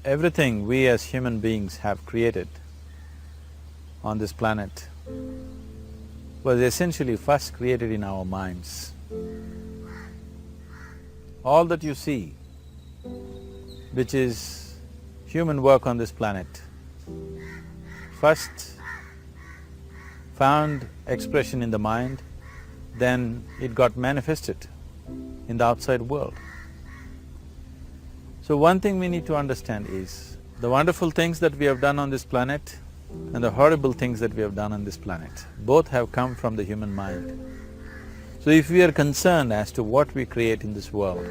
everything we as human beings have created on this planet was essentially first created in our minds. All that you see, which is human work on this planet, first found expression in the mind, then it got manifested in the outside world. So one thing we need to understand is, the wonderful things that we have done on this planet and the horrible things that we have done on this planet, both have come from the human mind. So if we are concerned as to what we create in this world,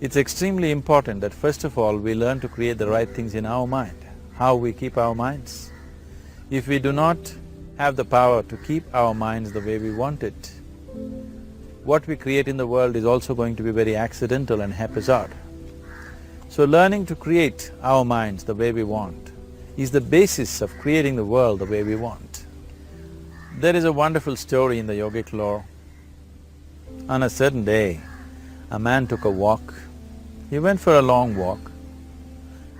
it's extremely important that first of all we learn to create the right things in our mind. How we keep our minds? If we do not have the power to keep our minds the way we want it, what we create in the world is also going to be very accidental and haphazard. So learning to create our minds the way we want is the basis of creating the world the way we want. There is a wonderful story in the yogic lore. On a certain day, a man took a walk. He went for a long walk.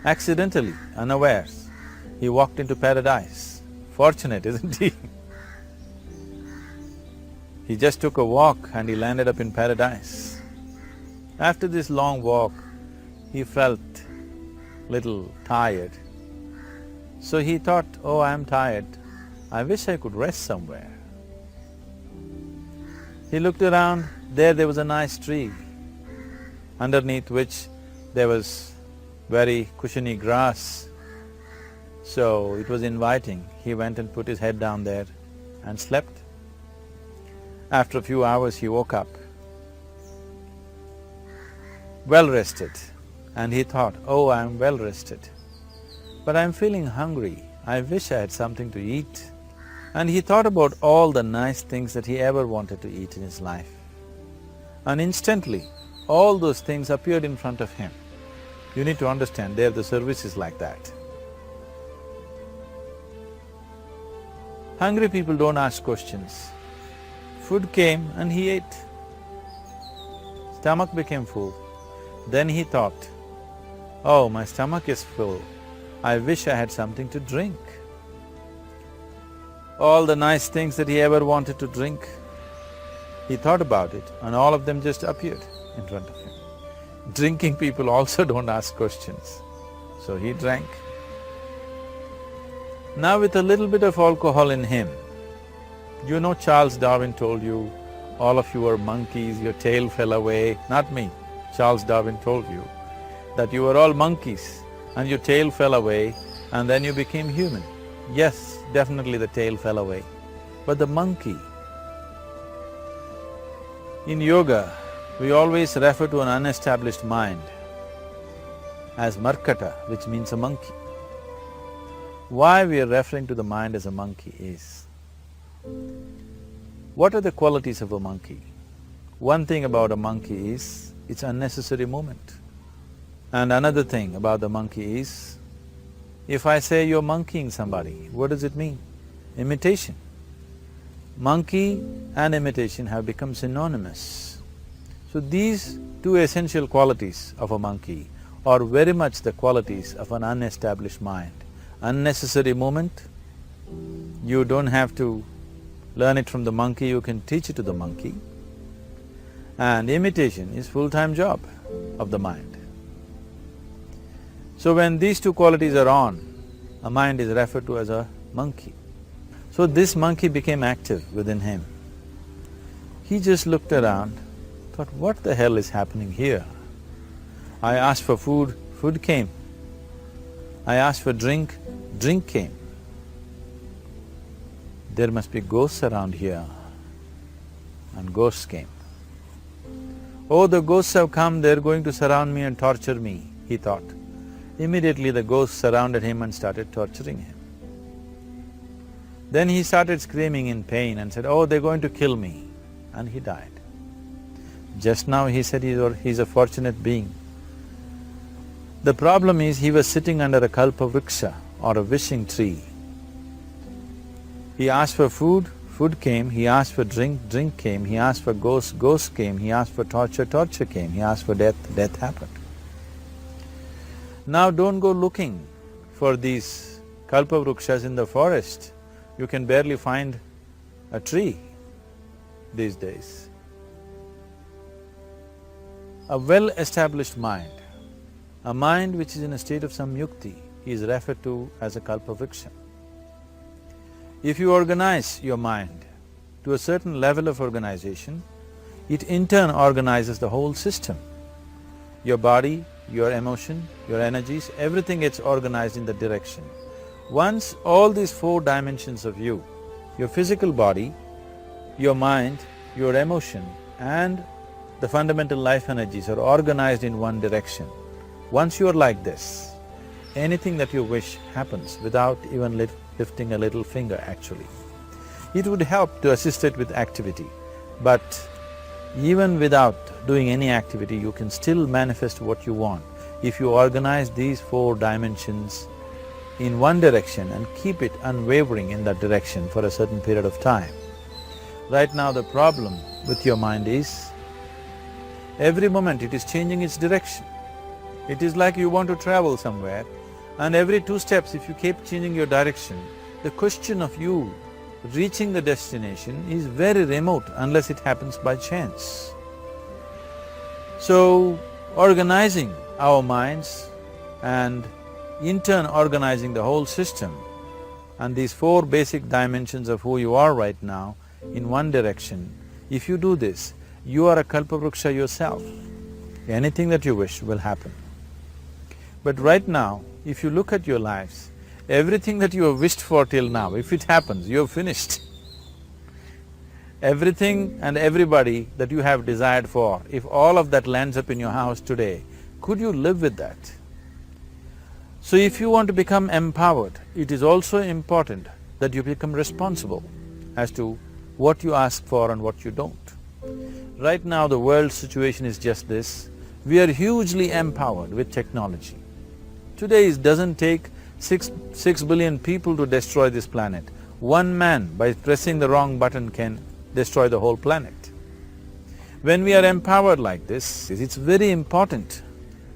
Accidentally, unawares, he walked into paradise. Fortunate, isn't he? He just took a walk and he landed up in paradise. After this long walk, he felt little tired. So he thought, oh, I'm tired, I wish I could rest somewhere. He looked around, there was a nice tree, underneath which there was very cushiony grass. So it was inviting. He went and put his head down there and slept. After a few hours he woke up, well rested, and he thought, oh, I'm well rested, but I'm feeling hungry, I wish I had something to eat. And he thought about all the nice things that he ever wanted to eat in his life. And instantly, all those things appeared in front of him. You need to understand, there the service is like that. Hungry people don't ask questions. Food came and he ate. Stomach became full. Then he thought, oh, my stomach is full, I wish I had something to drink. All the nice things that he ever wanted to drink, he thought about it and all of them just appeared in front of him. Drinking people also don't ask questions, so he drank. Now with a little bit of alcohol in him, you know Charles Darwin told you, all of you are monkeys, your tail fell away. Not me, Charles Darwin told you that you were all monkeys and your tail fell away and then you became human. Yes, definitely the tail fell away, but the monkey… In yoga, we always refer to an unestablished mind as markata, which means a monkey. Why we are referring to the mind as a monkey is, what are the qualities of a monkey? One thing about a monkey is, it's unnecessary movement. And another thing about the monkey is, if I say you're monkeying somebody, what does it mean? Imitation. Monkey and imitation have become synonymous. So these two essential qualities of a monkey are very much the qualities of an unestablished mind. Unnecessary movement, you don't have to learn it from the monkey, you can teach it to the monkey. And imitation is full-time job of the mind. So when these two qualities are on, a mind is referred to as a monkey. So this monkey became active within him. He just looked around, thought, what the hell is happening here? I asked for food, food came. I asked for drink, drink came. There must be ghosts around here, and ghosts came. Oh, the ghosts have come, they're going to surround me and torture me, he thought. Immediately the ghosts surrounded him and started torturing him. Then he started screaming in pain and said, oh, they're going to kill me, and he died. Just now he said he's a fortunate being. The problem is he was sitting under a kalpa vriksha or a wishing tree. He asked for food, food came. He asked for drink, drink came. He asked for ghost, ghost came. He asked for torture, torture came. He asked for death, death happened. Now don't go looking for these kalpavrukshas in the forest. You can barely find a tree these days. A well-established mind, a mind which is in a state of samyukti, is referred to as a kalpavriksha. If you organize your mind to a certain level of organization, it in turn organizes the whole system. Your body, your emotion, your energies, everything gets organized in that direction. Once all these four dimensions of you, your physical body, your mind, your emotion and the fundamental life energies are organized in one direction, once you are like this, anything that you wish happens without even lifting a little finger actually. It would help to assist it with activity, but even without doing any activity, you can still manifest what you want if you organize these four dimensions in one direction and keep it unwavering in that direction for a certain period of time. Right now the problem with your mind is, every moment it is changing its direction. It is like you want to travel somewhere and every 2 steps if you keep changing your direction, the question of you reaching the destination is very remote unless it happens by chance. So, organizing our minds and in turn organizing the whole system and these 4 basic dimensions of who you are right now in one direction, if you do this, you are a kalpavruksha yourself. Anything that you wish will happen. But right now, if you look at your lives, everything that you have wished for till now, if it happens, you have finished. Everything and everybody that you have desired for, if all of that lands up in your house today, could you live with that? So if you want to become empowered, it is also important that you become responsible as to what you ask for and what you don't. Right now the world's situation is just this, we are hugely empowered with technology. Today it doesn't take six billion people to destroy this planet. One man by pressing the wrong button can destroy the whole planet. When we are empowered like this, it's very important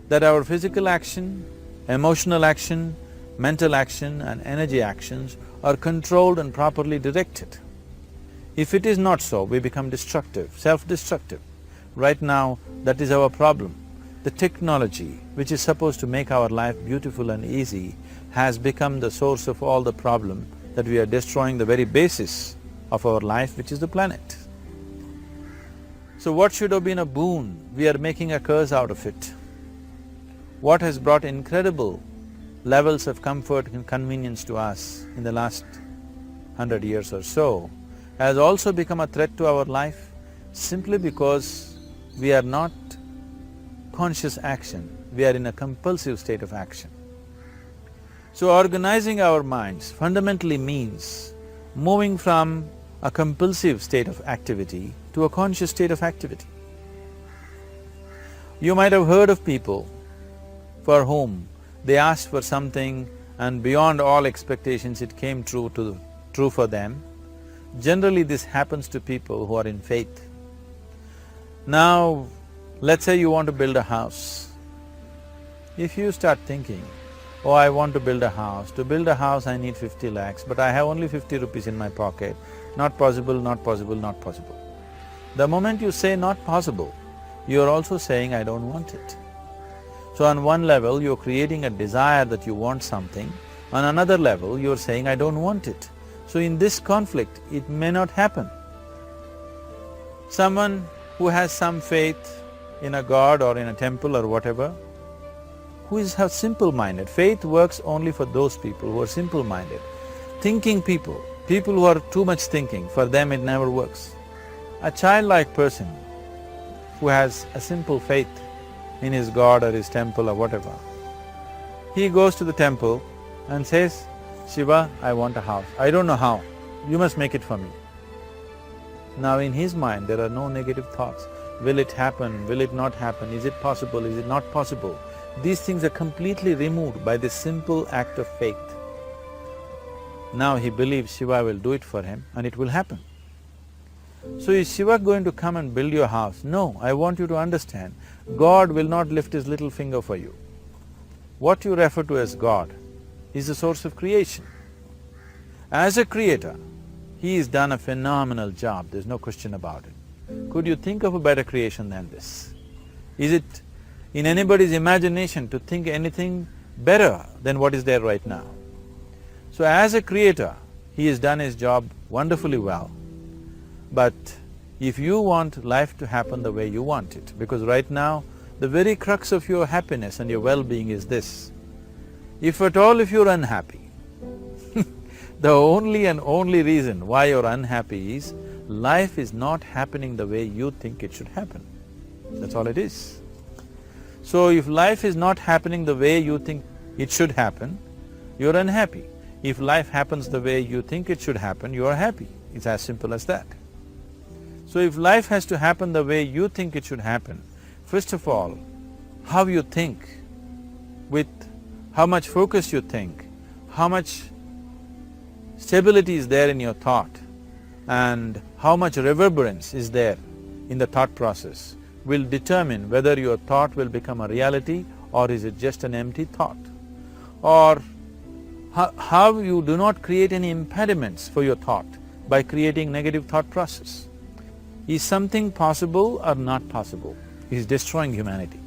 that our physical action, emotional action, mental action and energy actions are controlled and properly directed. If it is not so, we become destructive, self-destructive. Right now, that is our problem. The technology, which is supposed to make our life beautiful and easy, has become the source of all the problem that we are destroying the very basis of our life, which is the planet. So what should have been a boon, we are making a curse out of it. What has brought incredible levels of comfort and convenience to us in the last 100 years or so has also become a threat to our life simply because we are not conscious action, we are in a compulsive state of action. So organizing our minds fundamentally means moving from a compulsive state of activity to a conscious state of activity. You might have heard of people for whom they asked for something and beyond all expectations it came true for them. Generally this happens to people who are in faith. Now, let's say you want to build a house. If you start thinking, oh, I want to build a house. To build a house I need 50 lakhs, but I have only 50 rupees in my pocket. Not possible, not possible, not possible. The moment you say not possible, you are also saying I don't want it. So on one level you're creating a desire that you want something, on another level you're saying I don't want it. So in this conflict, it may not happen. Someone who has some faith in a god or in a temple or whatever, who is simple-minded. Faith works only for those people who are simple-minded. Thinking people who are too much thinking, for them it never works. A childlike person who has a simple faith in his god or his temple or whatever, he goes to the temple and says, Shiva, I want a house. I don't know how, you must make it for me. Now in his mind there are no negative thoughts. Will it happen? Will it not happen? Is it possible? Is it not possible? These things are completely removed by this simple act of faith. Now he believes Shiva will do it for him and it will happen. So is Shiva going to come and build your house? No, I want you to understand, God will not lift his little finger for you. what you refer to as God is the source of creation. As a creator, he has done a phenomenal job, there's no question about it. Could you think of a better creation than this? Is it in anybody's imagination to think anything better than what is there right now? So as a creator, he has done his job wonderfully well. But if you want life to happen the way you want it, because right now, the very crux of your happiness and your well-being is this. If at all if you're unhappy, the only and only reason why you're unhappy is life is not happening the way you think it should happen. That's all it is. So if life is not happening the way you think it should happen, you're unhappy. If life happens the way you think it should happen, you are happy. It's as simple as that. So if life has to happen the way you think it should happen, first of all, how you think, with how much focus you think, how much stability is there in your thought, and how much reverberance is there in the thought process will determine whether your thought will become a reality or is it just an empty thought. Or how you do not create any impediments for your thought by creating negative thought process. Is something possible or not possible? Is destroying humanity.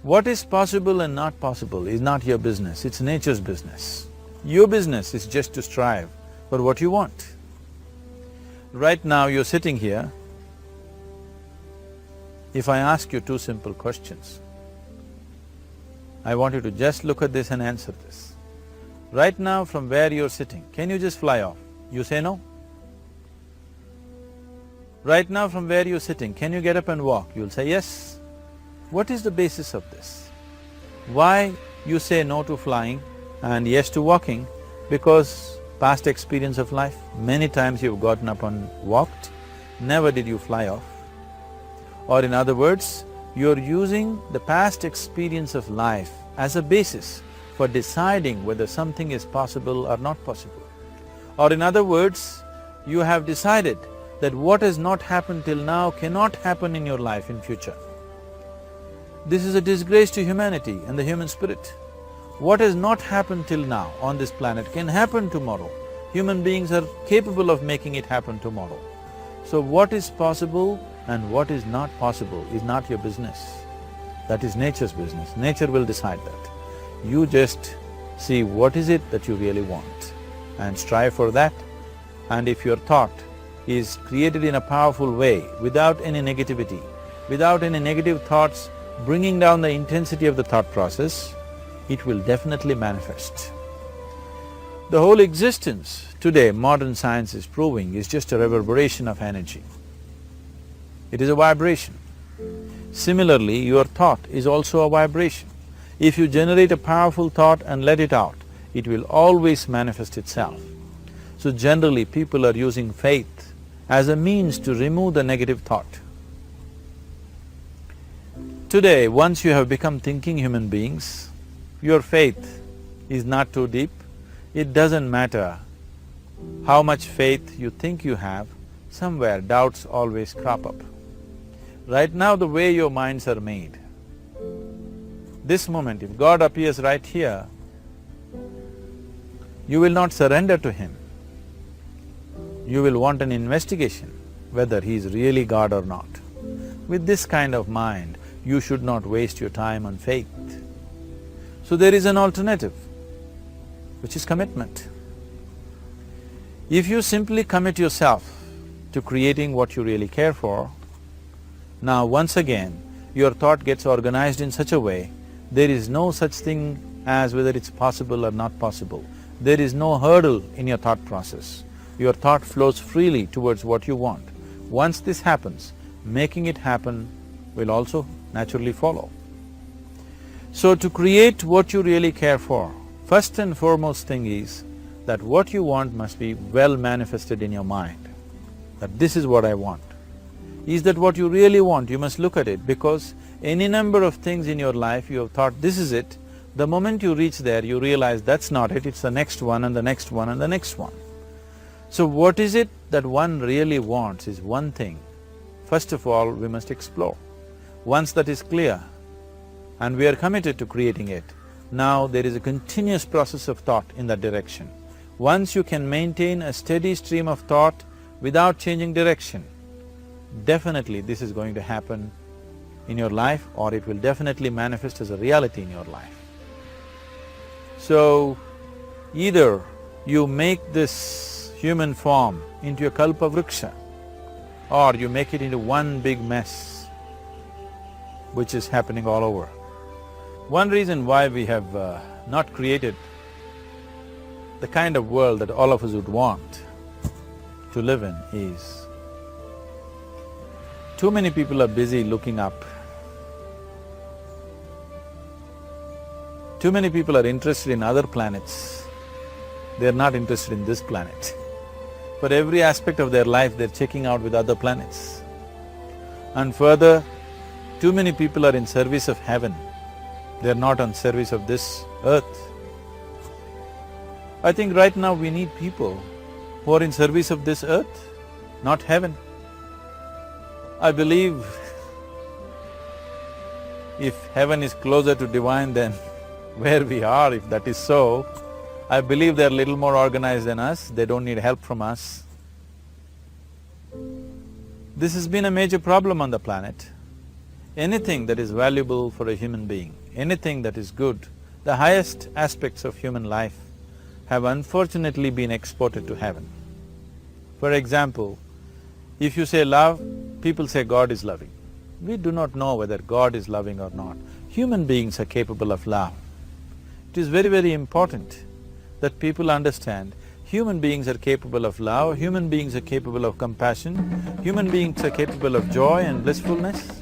What is possible and not possible is not your business, it's nature's business. Your business is just to strive for what you want. Right now you're sitting here. If I ask you two simple questions, I want you to just look at this and answer this. Right now from where you're sitting, can you just fly off? You say no? Right now from where you're sitting, can you get up and walk? You'll say yes. What is the basis of this? Why you say no to flying and yes to walking? Because past experience of life, many times you've gotten up and walked, never did you fly off. Or in other words, you're using the past experience of life as a basis for deciding whether something is possible or not possible. Or in other words, you have decided that what has not happened till now cannot happen in your life in future. This is a disgrace to humanity and the human spirit. What has not happened till now on this planet can happen tomorrow. Human beings are capable of making it happen tomorrow. So what is possible and what is not possible is not your business. That is nature's business. Nature will decide that. You just see what is it that you really want and strive for that. And if your thought is created in a powerful way, without any negativity, without any negative thoughts bringing down the intensity of the thought process, it will definitely manifest. The whole existence today, modern science is proving, is just a reverberation of energy. It is a vibration. Similarly, your thought is also a vibration. If you generate a powerful thought and let it out, it will always manifest itself. So generally, people are using faith as a means to remove the negative thought. Today, once you have become thinking human beings, your faith is not too deep. It doesn't matter how much faith you think you have, somewhere doubts always crop up. Right now, the way your minds are made, this moment, if God appears right here, you will not surrender to Him. You will want an investigation whether He is really God or not. With this kind of mind, you should not waste your time on faith. So there is an alternative, which is commitment. If you simply commit yourself to creating what you really care for, now once again, your thought gets organized in such a way, there is no such thing as whether it's possible or not possible. There is no hurdle in your thought process. Your thought flows freely towards what you want. Once this happens, making it happen will also naturally follow. So to create what you really care for, first and foremost thing is that what you want must be well manifested in your mind, that this is what I want. Is that what you really want? You must look at it, because any number of things in your life you have thought, this is it. The moment you reach there, you realize that's not it, it's the next one and the next one and the next one. So what is it that one really wants is one thing. First of all, we must explore. Once that is clear, and we are committed to creating it. Now there is a continuous process of thought in that direction. Once you can maintain a steady stream of thought without changing direction, definitely this is going to happen in your life, or it will definitely manifest as a reality in your life. So, either you make this human form into a kalpa vriksha, or you make it into one big mess, which is happening all over. One reason why we have not created the kind of world that all of us would want to live in is, too many people are busy looking up. Too many people are interested in other planets, they're not interested in this planet. For every aspect of their life, they're checking out with other planets. And further, too many people are in service of heaven, they're not on service of this earth. I think right now we need people who are in service of this earth, not heaven. I believe if heaven is closer to divine than where we are, if that is so, I believe they're little more organized than us, they don't need help from us. This has been a major problem on the planet. Anything that is valuable for a human being, anything that is good, the highest aspects of human life have unfortunately been exported to heaven. For example, if you say love, people say God is loving. We do not know whether God is loving or not. Human beings are capable of love. It is very, very important that people understand human beings are capable of love, human beings are capable of compassion, human beings are capable of joy and blissfulness.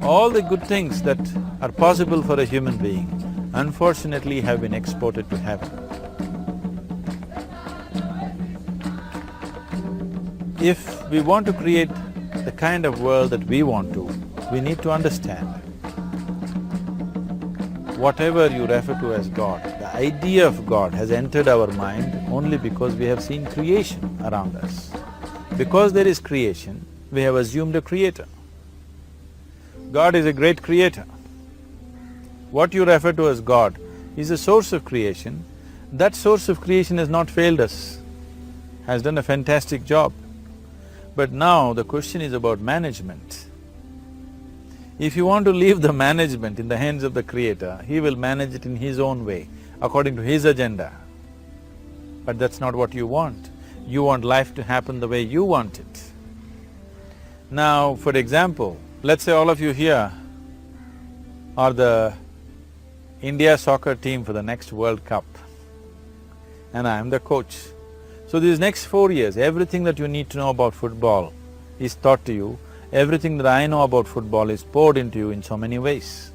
All the good things that are possible for a human being, unfortunately have been exported to heaven. If we want to create the kind of world that we want to, we need to understand whatever you refer to as God, the idea of God has entered our mind only because we have seen creation around us. Because there is creation, we have assumed a creator. God is a great creator. What you refer to as God is a source of creation. That source of creation has not failed us, has done a fantastic job. But now the question is about management. If you want to leave the management in the hands of the Creator, He will manage it in His own way, according to His agenda. But that's not what you want. You want life to happen the way you want it. Now, for example, let's say all of you here are the India soccer team for the next World Cup, and I am the coach. So these next 4 years, everything that you need to know about football is taught to you. Everything that I know about football is poured into you in so many ways.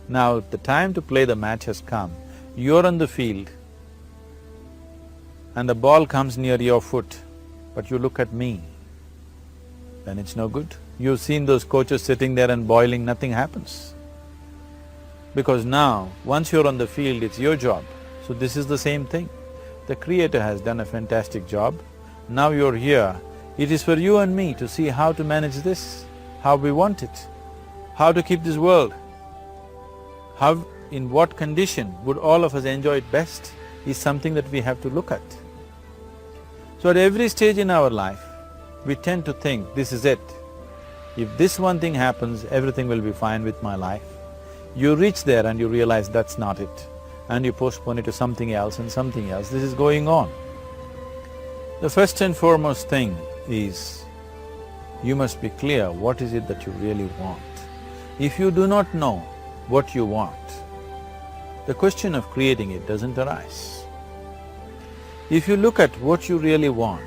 Now, the time to play the match has come. You're on the field and the ball comes near your foot, but you look at me, then it's no good. You've seen those coaches sitting there and boiling, nothing happens. Because now, once you're on the field, it's your job. So this is the same thing. The Creator has done a fantastic job. Now you're here. It is for you and me to see how to manage this, how we want it, how to keep this world, how, in what condition would all of us enjoy it best is something that we have to look at. So at every stage in our life, we tend to think, this is it. If this one thing happens, everything will be fine with my life. You reach there and you realize that's not it, and you postpone it to something else and something else. This is going on. The first and foremost thing is, you must be clear what is it that you really want. If you do not know what you want, the question of creating it doesn't arise. If you look at what you really want,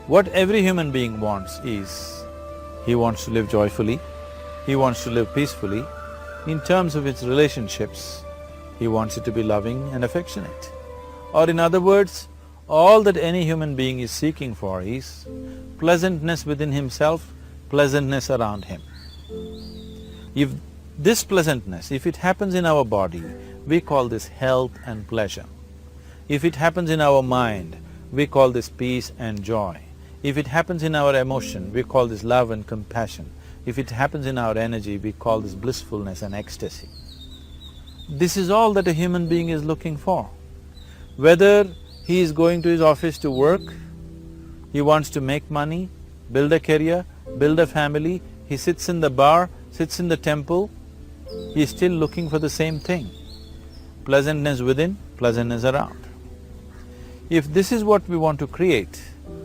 what every human being wants is, he wants to live joyfully, he wants to live peacefully. In terms of its relationships, he wants it to be loving and affectionate. Or in other words, all that any human being is seeking for is pleasantness within himself, pleasantness around him. If this pleasantness, if it happens in our body, we call this health and pleasure. If it happens in our mind, we call this peace and joy. If it happens in our emotion, we call this love and compassion. if it happens in our energy, we call this blissfulness and ecstasy. This is all that a human being is looking for. Whether he is going to his office to work, he wants to make money, build a career, build a family, he sits in the bar, sits in the temple, he is still looking for the same thing. Pleasantness within, pleasantness around. If this is what we want to create,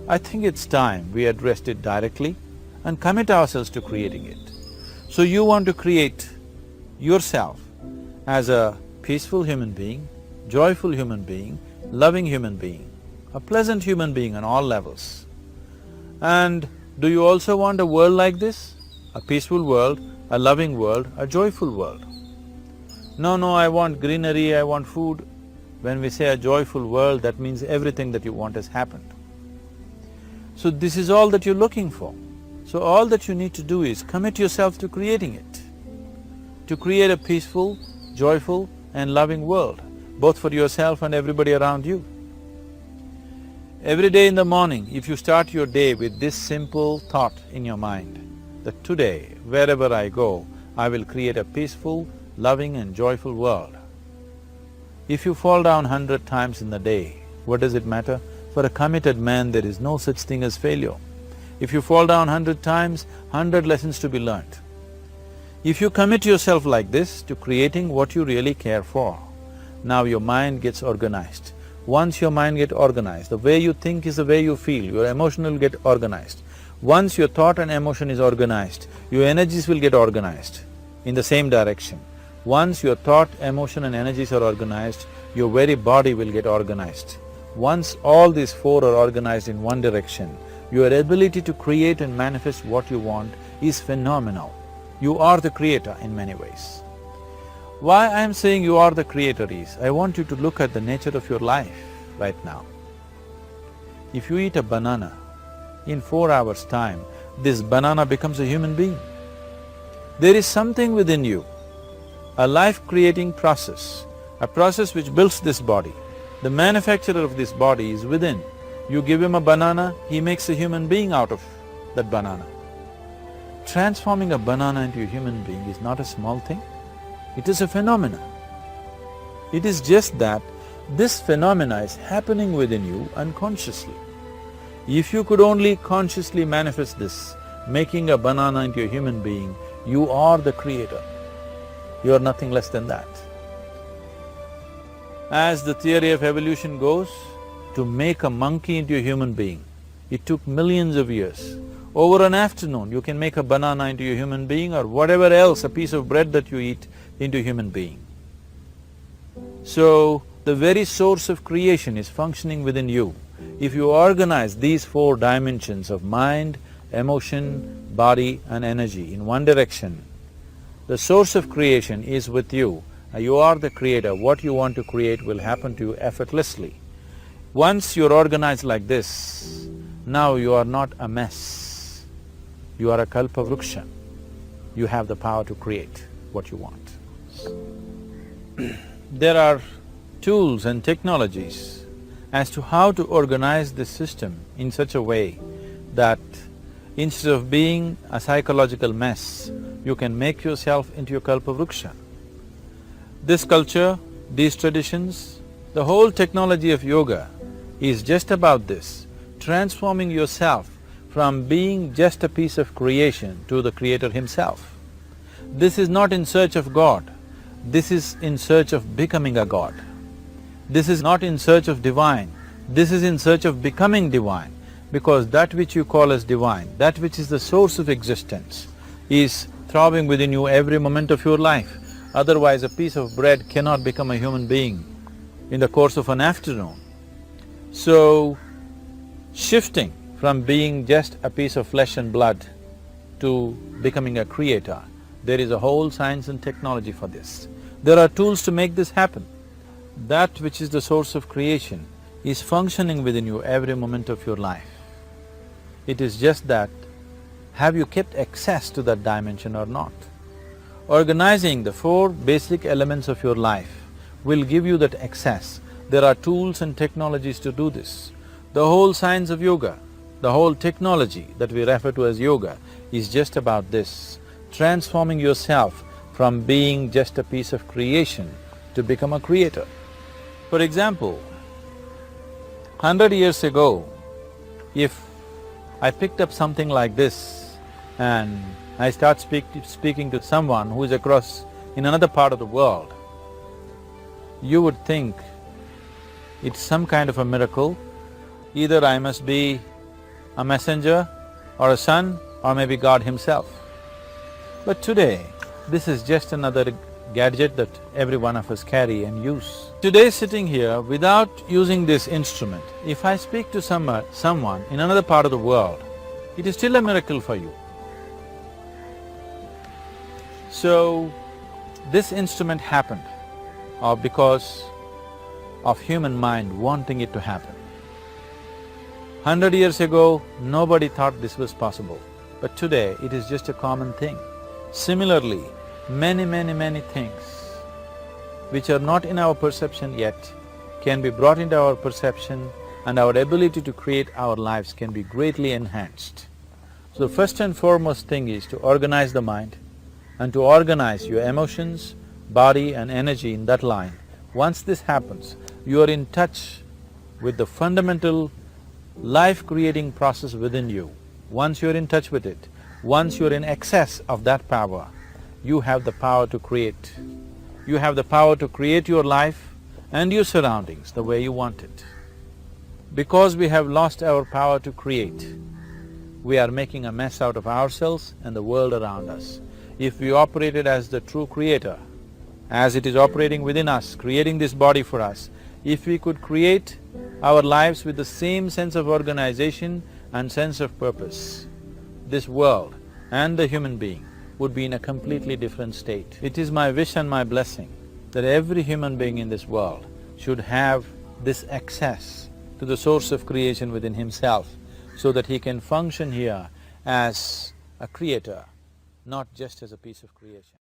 I think it's time we addressed it directly and commit ourselves to creating it. So you want to create yourself as a peaceful human being, joyful human being, loving human being, a pleasant human being on all levels. And do you also want a world like this? A peaceful world, a loving world, a joyful world? No, I want greenery, I want food. When we say a joyful world, that means everything that you want has happened. So this is all that you're looking for. So all that you need to do is commit yourself to creating it, to create a peaceful, joyful and loving world, both for yourself and everybody around you. Every day in the morning, if you start your day with this simple thought in your mind, that today, wherever I go, I will create a peaceful, loving and joyful world. If you fall down 100 times in the day, what does it matter? For a committed man, there is no such thing as failure. If you fall down 100 times, 100 lessons to be learnt. If you commit yourself like this to creating what you really care for, now your mind gets organized. Once your mind gets organized, the way you think is the way you feel, your emotion will get organized. Once your thought and emotion is organized, your energies will get organized in the same direction. Once your thought, emotion and energies are organized, your very body will get organized. Once all these four are organized in one direction, your ability to create and manifest what you want is phenomenal. You are the creator in many ways. Why I am saying you are the creator is, I want you to look at the nature of your life right now. If you eat a banana, in 4 hours' time, this banana becomes a human being. There is something within you, a life-creating process, a process which builds this body. The manufacturer of this body is within. You give him a banana, he makes a human being out of that banana. Transforming a banana into a human being is not a small thing, it is a phenomena. It is just that this phenomena is happening within you unconsciously. If you could only consciously manifest this, making a banana into a human being, you are the creator. You are nothing less than that. As the theory of evolution goes, to make a monkey into a human being, it took millions of years. Over an afternoon, you can make a banana into a human being or whatever else, a piece of bread that you eat, into a human being. So, the very source of creation is functioning within you. If you organize these four dimensions of mind, emotion, body and energy in one direction, the source of creation is with you. You are the creator. What you want to create will happen to you effortlessly. Once you're organized like this, now you are not a mess. You are a kalpa vruksha. You have the power to create what you want. There are tools and technologies as to how to organize this system in such a way that instead of being a psychological mess, you can make yourself into a kalpa vruksha. This culture, these traditions, the whole technology of yoga is just about this, transforming yourself from being just a piece of creation to the creator himself. This is not in search of God, this is in search of becoming a God. This is not in search of divine, this is in search of becoming divine, because that which you call as divine, that which is the source of existence, is throbbing within you every moment of your life. Otherwise, a piece of bread cannot become a human being in the course of an afternoon. So, shifting from being just a piece of flesh and blood to becoming a creator, there is a whole science and technology for this. There are tools to make this happen. That which is the source of creation is functioning within you every moment of your life. It is just that, have you kept access to that dimension or not? Organizing the four basic elements of your life will give you that access. There are tools and technologies to do this. The whole science of yoga The whole technology that we refer to as yoga is just about this, transforming yourself from being just a piece of creation to become a creator. For example, 100 years ago, if I picked up something like this and I start speaking to someone who is across in another part of the world, you would think it's some kind of a miracle. Either I must be a messenger or a son or maybe God himself. But today, this is just another gadget that every one of us carry and use. Today sitting here, without using this instrument, if I speak to someone in another part of the world, it is still a miracle for you. So, this instrument happened because of human mind wanting it to happen. 100 years ago, nobody thought this was possible, but today it is just a common thing. Similarly, many things which are not in our perception yet can be brought into our perception, and our ability to create our lives can be greatly enhanced. So the first and foremost thing is to organize the mind and to organize your emotions, body and energy in that line. Once this happens, you are in touch with the fundamental life-creating process within you. Once you're in touch with it, once you're in excess of that power, you have the power to create. You have the power to create your life and your surroundings the way you want it. Because we have lost our power to create, we are making a mess out of ourselves and the world around us. If we operated as the true creator, as it is operating within us, creating this body for us, if we could create our lives with the same sense of organization and sense of purpose, this world and the human being would be in a completely different state. It is my wish and my blessing that every human being in this world should have this access to the source of creation within himself, so that he can function here as a creator, not just as a piece of creation.